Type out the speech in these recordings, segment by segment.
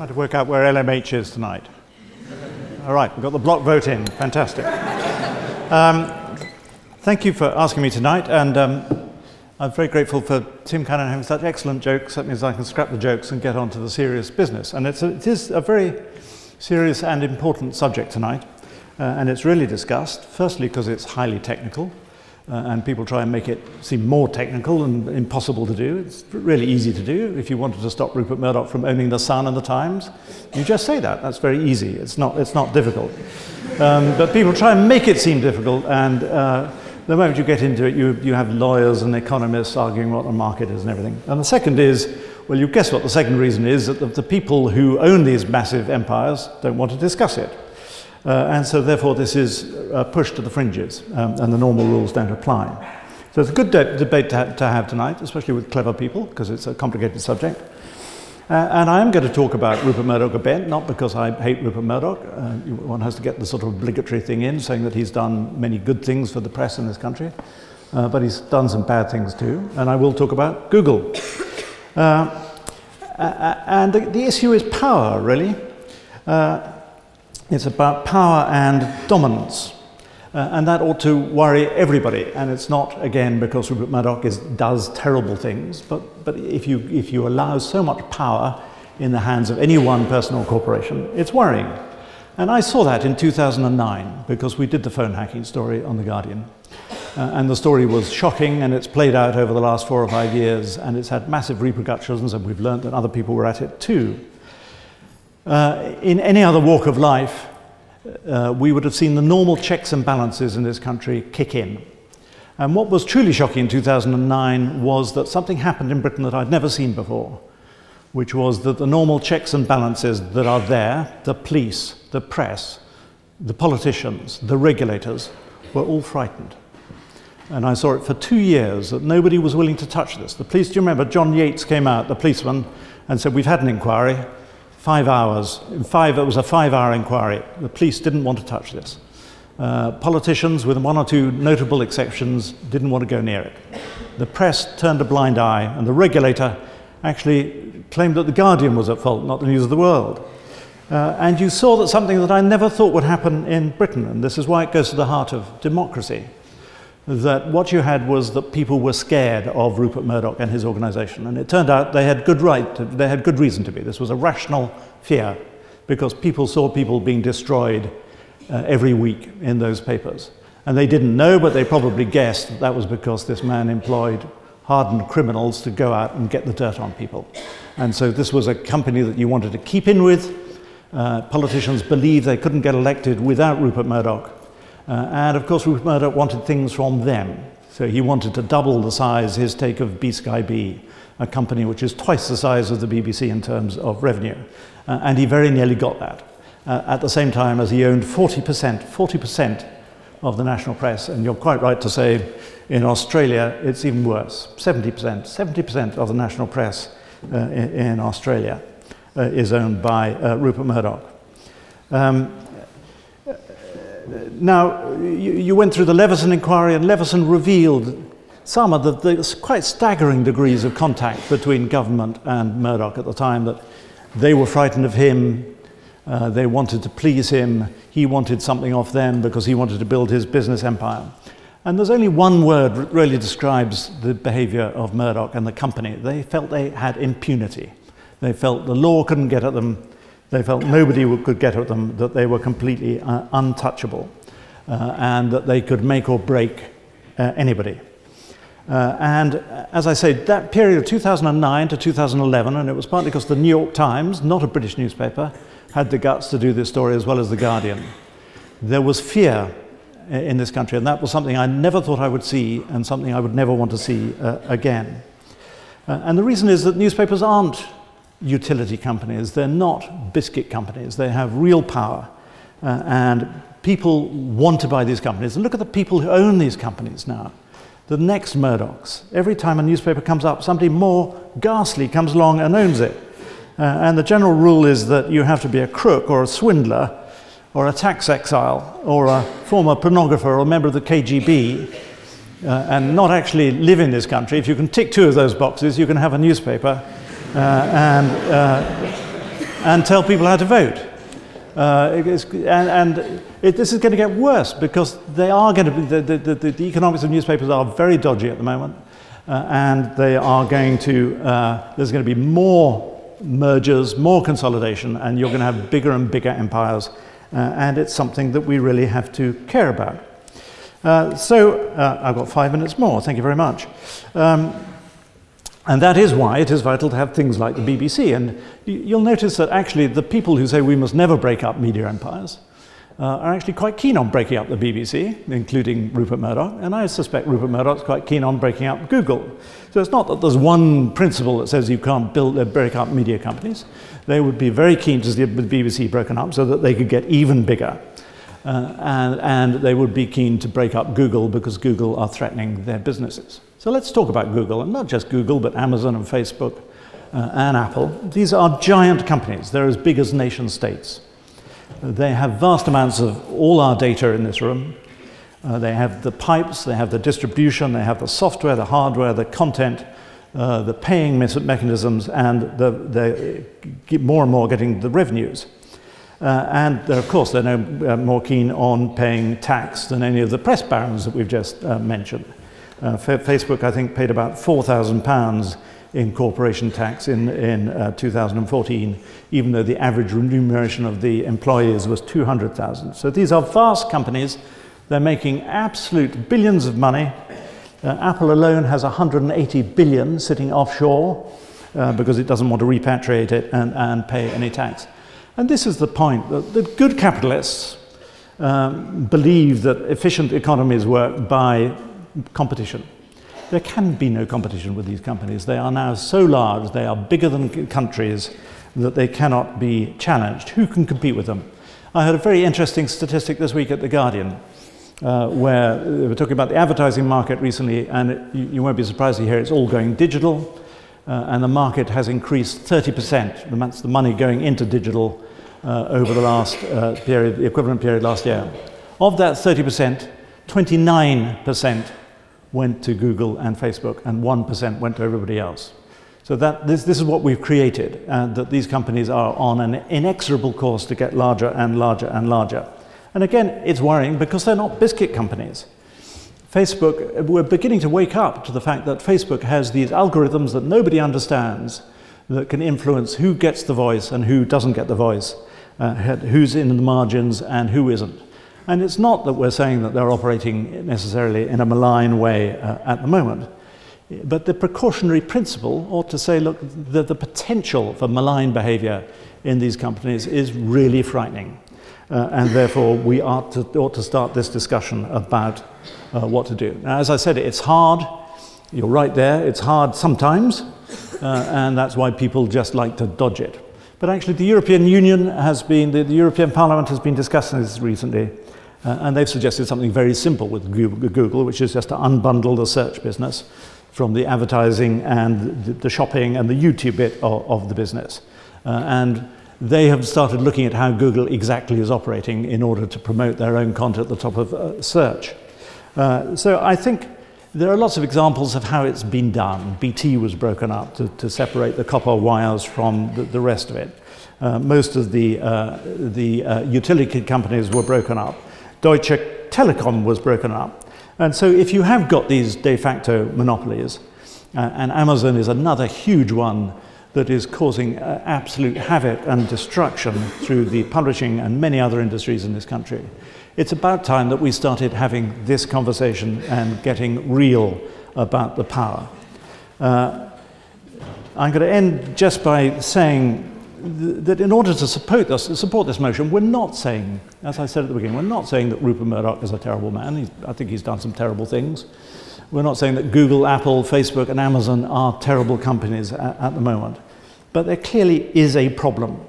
Trying to work out where LMH is tonight. All right, we've got the block vote in. Fantastic. Thank you for asking me tonight, and I'm very grateful for Tim Cannon having such excellent jokes. That means I can scrap the jokes and get on to the serious business. And it is a very serious and important subject tonight, and it's really discussed, firstly because it's highly technical, and people try and make it seem more technical and impossible to do. It's really easy to do. If you wanted to stop Rupert Murdoch from owning the Sun and the Times, you just say that. That's very easy. It's not difficult. But people try and make it seem difficult, and the moment you get into it, you have lawyers and economists arguing what the market is and everything. And the second is, well, you guess what the second reason is, that the people who own these massive empires don't want to discuss it. And so therefore this is pushed to the fringes, and the normal rules don't apply. So it's a good debate to have tonight, especially with clever people, because it's a complicated subject. And I am going to talk about Rupert Murdoch a bit, not because I hate Rupert Murdoch. One has to get the sort of obligatory thing in, saying that he's done many good things for the press in this country, but he's done some bad things too. And I will talk about Google. And the issue is power, really. It's about power and dominance, and that ought to worry everybody. And it's not, again, because Rupert Murdoch does terrible things, but if you allow so much power in the hands of any one person or corporation, it's worrying. And I saw that in 2009, because we did the phone hacking story on The Guardian. And the story was shocking, and it's played out over the last 4 or 5 years, and it's had massive repercussions, and we've learned that other people were at it too. In any other walk of life, we would have seen the normal checks and balances in this country kick in. And what was truly shocking in 2009 was that something happened in Britain that I'd never seen before, which was that the normal checks and balances that are there, the police, the press, the politicians, the regulators, were all frightened. And I saw it for 2 years, that nobody was willing to touch this. The police, do you remember, John Yates came out, the policeman, and said, we've had an inquiry. 5 hours. It was a 5-hour inquiry. The police didn't want to touch this. Politicians, with 1 or 2 notable exceptions, didn't want to go near it. The press turned a blind eye, and the regulator actually claimed that The Guardian was at fault, not the News of the World. And you saw that something that I never thought would happen in Britain, and this is why it goes to the heart of democracy, that what you had was that people were scared of Rupert Murdoch and his organisation, and it turned out they had good reason to be. This was a rational fear, because people saw people being destroyed every week in those papers, and they didn't know, but they probably guessed that that was because this man employed hardened criminals to go out and get the dirt on people. And so this was a company that you wanted to keep in with. Politicians believed they couldn't get elected without Rupert Murdoch. And of course, Rupert Murdoch wanted things from them. So he wanted to double the size, his take of B-Sky B, a company which is twice the size of the BBC in terms of revenue. And he very nearly got that. At the same time as he owned 40% of the national press. And you're quite right to say, in Australia, it's even worse. 70% of the national press in Australia is owned by Rupert Murdoch. Now, you went through the Leveson inquiry, and Leveson revealed some of the quite staggering degrees of contact between government and Murdoch at the time, that they were frightened of him, they wanted to please him, he wanted something off them because he wanted to build his business empire. And there's only one word that really describes the behavior of Murdoch and the company. They felt they had impunity. They felt the law couldn't get at them. They felt nobody could get at them, that they were completely untouchable, and that they could make or break anybody. And as I say, that period of 2009 to 2011, and it was partly because the New York Times, not a British newspaper, had the guts to do this story as well as The Guardian. There was fear in this country, and that was something I never thought I would see, and something I would never want to see again. And the reason is that newspapers aren't utility companies. They're not biscuit companies. They have real power, and people want to buy these companies. And look at the people who own these companies now. The next Murdochs. Every time a newspaper comes up, somebody more ghastly comes along and owns it. And the general rule is that you have to be a crook or a swindler or a tax exile or a former pornographer or a member of the KGB and not actually live in this country. If you can tick 2 of those boxes, you can have a newspaper. and tell people how to vote. This is going to get worse because they are going to be, the economics of newspapers are very dodgy at the moment, and they are going to, there's going to be more mergers, more consolidation, and you're going to have bigger and bigger empires, and it's something that we really have to care about. I've got 5 minutes more, thank you very much. And that is why it is vital to have things like the BBC. And you'll notice that actually the people who say we must never break up media empires are actually quite keen on breaking up the BBC, including Rupert Murdoch. And I suspect Rupert Murdoch's quite keen on breaking up Google. So it's not that there's one principle that says you can't break up media companies. They would be very keen to see the BBC broken up so that they could get even bigger. And they would be keen to break up Google because Google are threatening their businesses. So let's talk about Google, and not just Google, but Amazon and Facebook and Apple. These are giant companies. They're as big as nation states. They have vast amounts of all our data in this room. They have the pipes, they have the distribution, they have the software, the hardware, the content, the paying mechanisms, and they're more and more getting the revenues. And of course, they're no more keen on paying tax than any of the press barons that we've just mentioned. Facebook, I think, paid about £4,000 in corporation tax in 2014, even though the average remuneration of the employees was $200,000. So these are vast companies. They're making absolute billions of money. Apple alone has 180 billion sitting offshore because it doesn't want to repatriate it and pay any tax. And this is the point, that the good capitalists believe that efficient economies work by competition. There can be no competition with these companies. They are now so large, they are bigger than countries, that they cannot be challenged. Who can compete with them? I heard a very interesting statistic this week at The Guardian, where they were talking about the advertising market recently, and you won't be surprised to hear it's all going digital, and the market has increased 30%. That's the money going into digital over the last period, the equivalent period last year. Of that 30%, 29% went to Google and Facebook, and 1% went to everybody else. So this is what we've created, that these companies are on an inexorable course to get larger and larger and larger. And again, it's worrying because they're not biscuit companies. Facebook, we're beginning to wake up to the fact that Facebook has these algorithms that nobody understands that can influence who gets the voice and who doesn't get the voice, who's in the margins and who isn't. And it's not that we're saying that they're operating necessarily in a malign way at the moment, but the precautionary principle ought to say, look, the potential for malign behavior in these companies is really frightening. And therefore, we ought to start this discussion about what to do. Now, as I said, it's hard. You're right there. It's hard sometimes, and that's why people just like to dodge it. But actually, the European Union has been, the European Parliament has been discussing this recently, and they've suggested something very simple with Google, which is just to unbundle the search business from the advertising and the shopping and the YouTube bit of the business. And they have started looking at how Google exactly is operating in order to promote their own content at the top of search. So I think there are lots of examples of how it's been done. BT was broken up to separate the copper wires from the rest of it. Most of the utility companies were broken up. Deutsche Telekom was broken up. And so if you have got these de facto monopolies, and Amazon is another huge one that is causing absolute havoc and destruction through the publishing and many other industries in this country, it's about time that we started having this conversation and getting real about the power. I'm going to end just by saying that in order to support this motion, we're not saying, as I said at the beginning, we're not saying that Rupert Murdoch is a terrible man. I think he's done some terrible things. We're not saying that Google, Apple, Facebook, and Amazon are terrible companies at the moment. But there clearly is a problem.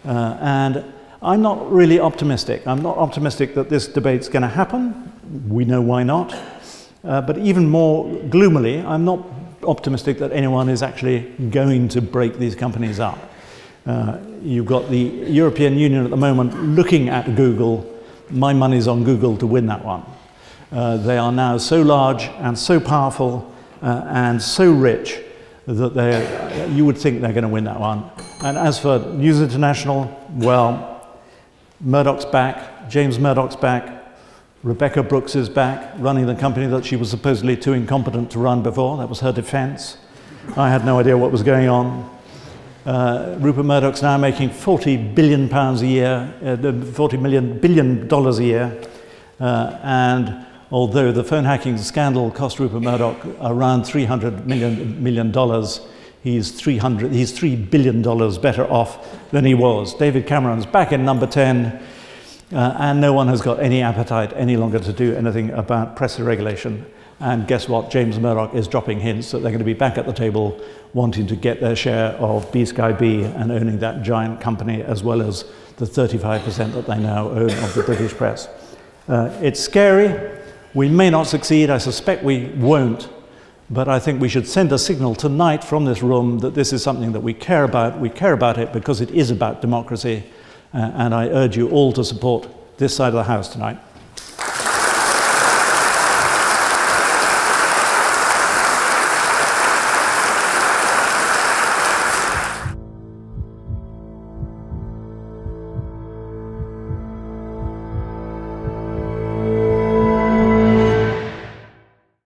And I'm not really optimistic. I'm not optimistic that this debate's going to happen. We know why not. But even more gloomily, I'm not optimistic that anyone is actually going to break these companies up. You've got the European Union at the moment looking at Google. My money's on Google to win that one. They are now so large and so powerful and so rich that you would think they're going to win that one. And as for News International, well, Murdoch's back, James Murdoch's back, Rebecca Brooks is back, running the company that she was supposedly too incompetent to run before. That was her defense. I had no idea what was going on. Rupert Murdoch's now making £40 billion a year, $40 billion a year. And although the phone hacking scandal cost Rupert Murdoch around $300 million, he's $3 billion better off than he was. David Cameron's back in number 10. And no one has got any appetite any longer to do anything about press regulation. And guess what? James Murdoch is dropping hints that they're going to be back at the table wanting to get their share of B Sky B and owning that giant company, as well as the 35% that they now own of the British press. It's scary. We may not succeed. I suspect we won't. But I think we should send a signal tonight from this room that this is something that we care about. We care about it because it is about democracy. And I urge you all to support this side of the House tonight.